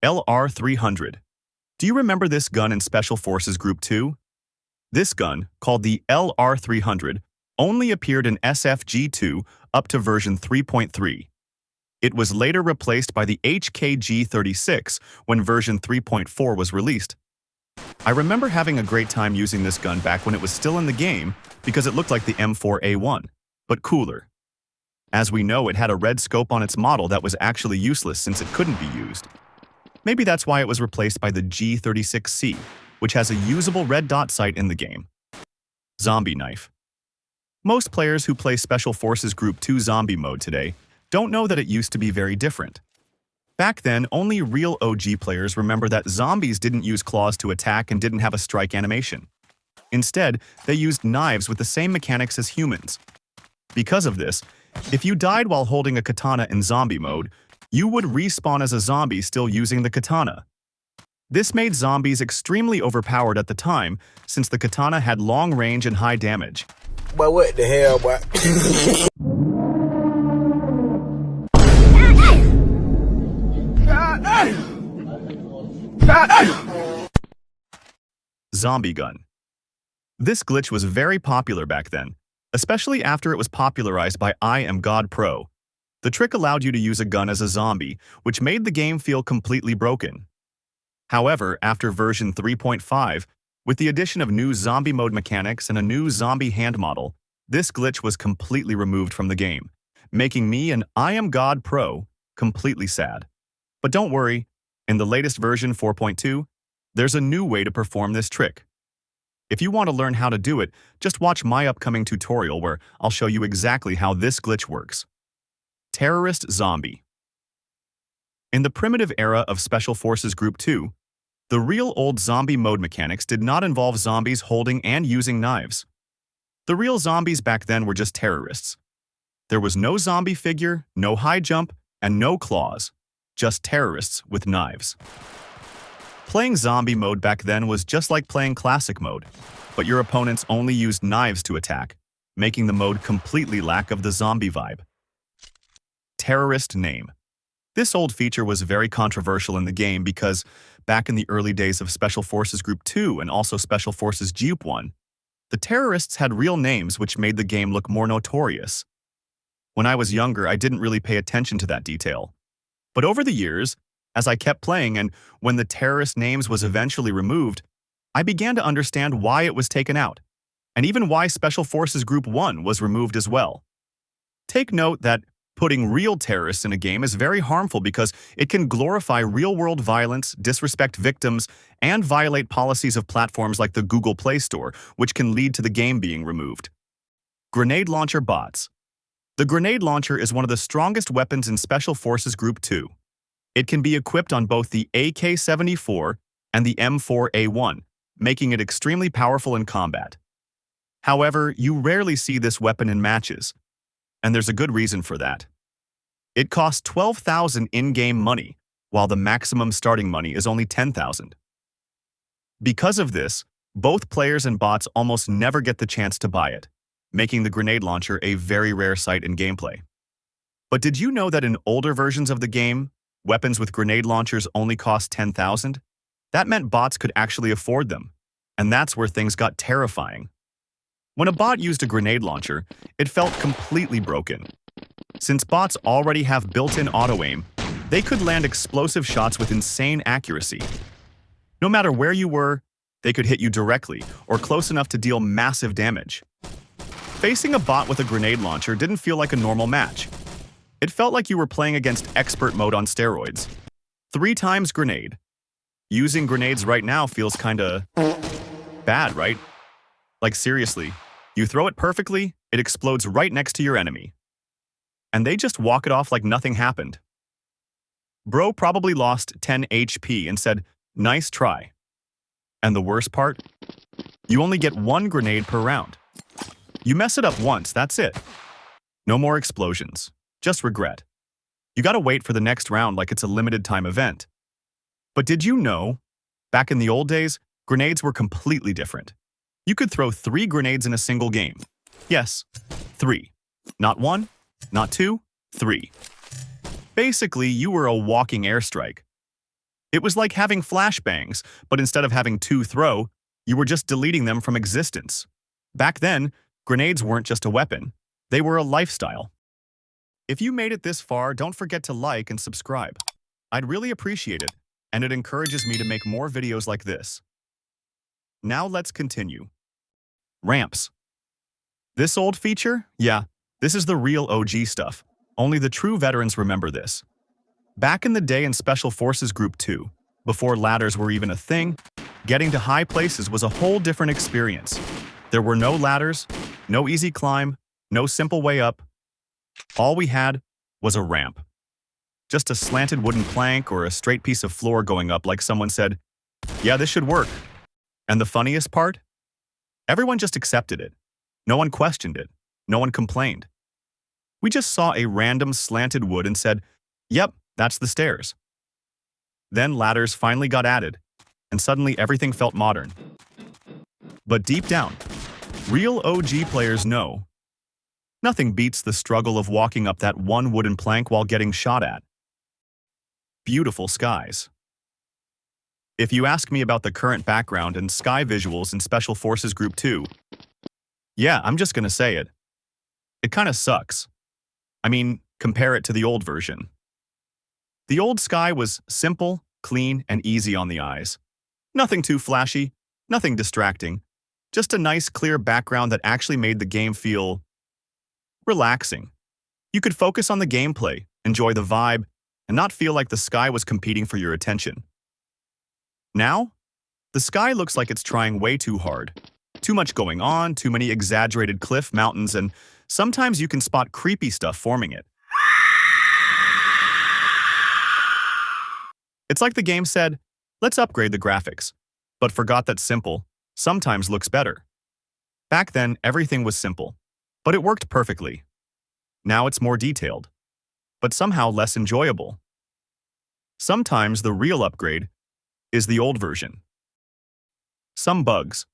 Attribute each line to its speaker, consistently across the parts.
Speaker 1: LR-300. Do you remember this gun in Special Forces Group 2? This gun, called the LR-300, only appeared in SFG2 up to version 3.3. It was later replaced by the HKG-36 when version 3.4 was released. I remember having a great time using this gun back when it was still in the game because it looked like the M4A1, but cooler. As we know, it had a red scope on its model that was actually useless since it couldn't be used. Maybe that's why it was replaced by the G36C, which has a usable red dot sight in the game. Zombie knife. Most players who play Special Forces Group 2 zombie mode today don't know that it used to be very different. Back then, only real OG players remember that zombies didn't use claws to attack and didn't have a strike animation. Instead, they used knives with the same mechanics as humans. Because of this, if you died while holding a katana in zombie mode, you would respawn as a zombie still using the katana. This made zombies extremely overpowered at the time, since the katana had long range and high damage.
Speaker 2: But what the hell, boy?
Speaker 1: Zombie gun. This glitch was very popular back then, especially after it was popularized by I Am God Pro. The trick allowed you to use a gun as a zombie, which made the game feel completely broken. However, after version 3.5, with the addition of new zombie mode mechanics and a new zombie hand model, this glitch was completely removed from the game, making me and I Am God Pro completely sad. But don't worry, in the latest version 4.2, there's a new way to perform this trick. If you want to learn how to do it, just watch my upcoming tutorial where I'll show you exactly how this glitch works. Terrorist Zombie. In the primitive era of Special Forces Group 2, the real old zombie mode mechanics did not involve zombies holding and using knives. The real zombies back then were just terrorists. There was no zombie figure, no high jump, and no claws, just terrorists with knives. Playing zombie mode back then was just like playing classic mode, but your opponents only used knives to attack, making the mode completely lack of the zombie vibe. Terrorist name. This old feature was very controversial in the game because, back in the early days of Special Forces Group 2 and also Special Forces Group 1, the terrorists had real names which made the game look more notorious. When I was younger, I didn't really pay attention to that detail. But over the years, as I kept playing and when the terrorist names was eventually removed, I began to understand why it was taken out, and even why Special Forces Group 1 was removed as well. Take note that putting real terrorists in a game is very harmful because it can glorify real-world violence, disrespect victims, and violate policies of platforms like the Google Play Store, which can lead to the game being removed. Grenade Launcher Bots. The grenade launcher is one of the strongest weapons in Special Forces Group 2. It can be equipped on both the AK-74 and the M4A1, making it extremely powerful in combat. However, you rarely see this weapon in matches, and there's a good reason for that. It costs 12,000 in-game money, while the maximum starting money is only 10,000. Because of this, both players and bots almost never get the chance to buy it, making the grenade launcher a very rare sight in gameplay. But did you know that in older versions of the game, weapons with grenade launchers only cost 10,000? That meant bots could actually afford them, and that's where things got terrifying. When a bot used a grenade launcher, it felt completely broken. Since bots already have built-in auto-aim, they could land explosive shots with insane accuracy. No matter where you were, they could hit you directly or close enough to deal massive damage. Facing a bot with a grenade launcher didn't feel like a normal match. It felt like you were playing against expert mode on steroids. 3 times grenade. Using grenades right now feels kinda bad, right? Like seriously, you throw it perfectly, it explodes right next to your enemy. And they just walk it off like nothing happened. Bro probably lost 10 HP and said, "Nice try." And the worst part? You only get 1 grenade per round. You mess it up once, that's it. No more explosions. Just regret. You gotta wait for the next round like it's a limited time event. But did you know, back in the old days, grenades were completely different. You could throw 3 grenades in a single game. Yes, 3. Not 1, not 2, 3. Basically, you were a walking airstrike. It was like having flashbangs, but instead of having two throw, you were just deleting them from existence. Back then, grenades weren't just a weapon. They were a lifestyle. If you made it this far, don't forget to like and subscribe. I'd really appreciate it, and it encourages me to make more videos like this. Now let's continue. Ramps. This old feature? Yeah, this is the real OG stuff. Only the true veterans remember this. Back in the day in Special Forces Group 2, before ladders were even a thing, getting to high places was a whole different experience. There were no ladders, no easy climb, no simple way up. All we had was a ramp. Just a slanted wooden plank or a straight piece of floor going up like someone said, "Yeah, this should work." And the funniest part? Everyone just accepted it. No one questioned it. No one complained. We just saw a random slanted wood and said, "Yep, that's the stairs." Then ladders finally got added, and suddenly everything felt modern. But deep down, real OG players know nothing beats the struggle of walking up that one wooden plank while getting shot at. Beautiful skies. If you ask me about the current background and sky visuals in Special Forces Group 2, yeah, I'm just gonna say it. It kinda sucks. I mean, compare it to the old version. The old sky was simple, clean, and easy on the eyes. Nothing too flashy, nothing distracting. Just a nice, clear background that actually made the game feel relaxing. You could focus on the gameplay, enjoy the vibe, and not feel like the sky was competing for your attention. Now, the sky looks like it's trying way too hard. Too much going on, too many exaggerated cliff mountains, and sometimes you can spot creepy stuff forming it. It's like the game said, let's upgrade the graphics, but forgot that simple sometimes looks better. Back then, everything was simple, but it worked perfectly. Now it's more detailed, but somehow less enjoyable. Sometimes the real upgrade is the old version. Some bugs.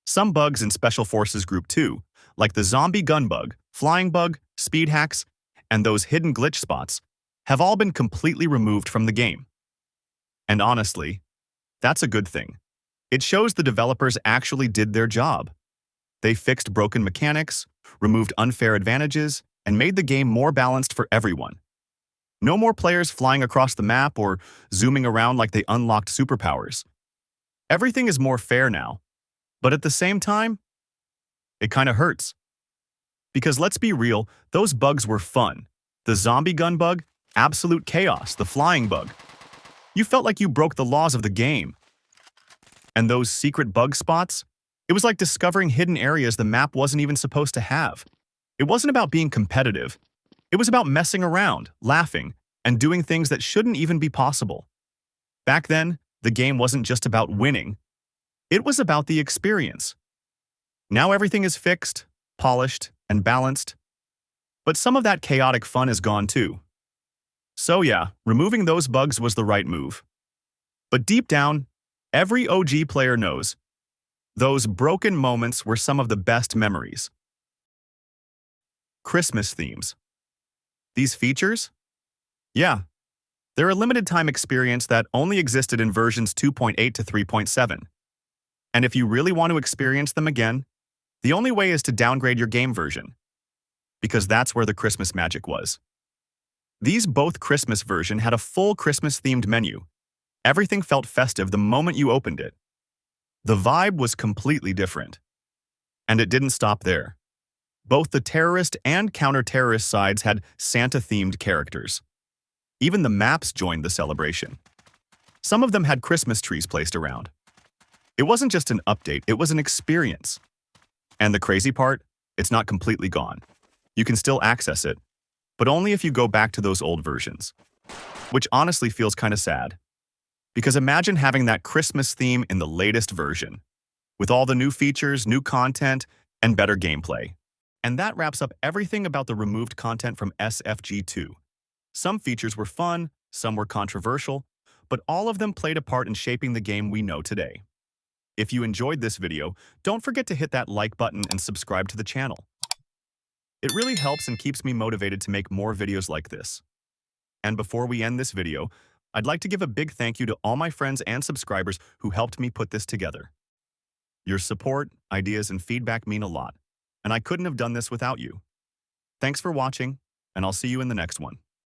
Speaker 1: Some bugs in Special Forces Group 2, like the zombie gun bug, flying bug, speed hacks, and those hidden glitch spots, have all been completely removed from the game. And honestly, that's a good thing. It shows the developers actually did their job. They fixed broken mechanics, removed unfair advantages, and made the game more balanced for everyone. No more players flying across the map or zooming around like they unlocked superpowers. Everything is more fair now, but at the same time, it kinda hurts. Because let's be real, those bugs were fun. The zombie gun bug, absolute chaos, the flying bug. You felt like you broke the laws of the game. And those secret bug spots? It was like discovering hidden areas the map wasn't even supposed to have. It wasn't about being competitive. It was about messing around, laughing, and doing things that shouldn't even be possible. Back then, the game wasn't just about winning. It was about the experience. Now everything is fixed, polished, and balanced. But some of that chaotic fun is gone too. So yeah, removing those bugs was the right move. But deep down, every OG player knows those broken moments were some of the best memories. Christmas themes. These features? Yeah, they're a limited-time experience that only existed in versions 2.8 to 3.7. And if you really want to experience them again, the only way is to downgrade your game version. Because that's where the Christmas magic was. These both Christmas version had a full Christmas-themed menu. Everything felt festive the moment you opened it. The vibe was completely different. And it didn't stop there. Both the terrorist and counter-terrorist sides had Santa-themed characters. Even the maps joined the celebration. Some of them had Christmas trees placed around. It wasn't just an update, it was an experience. And the crazy part, it's not completely gone. You can still access it, but only if you go back to those old versions. Which honestly feels kind of sad. Because imagine having that Christmas theme in the latest version, with all the new features, new content, and better gameplay. And that wraps up everything about the removed content from SFG2. Some features were fun, some were controversial, but all of them played a part in shaping the game we know today. If you enjoyed this video, don't forget to hit that like button and subscribe to the channel. It really helps and keeps me motivated to make more videos like this. And before we end this video, I'd like to give a big thank you to all my friends and subscribers who helped me put this together. Your support, ideas, and feedback mean a lot, and I couldn't have done this without you. Thanks for watching, and I'll see you in the next one.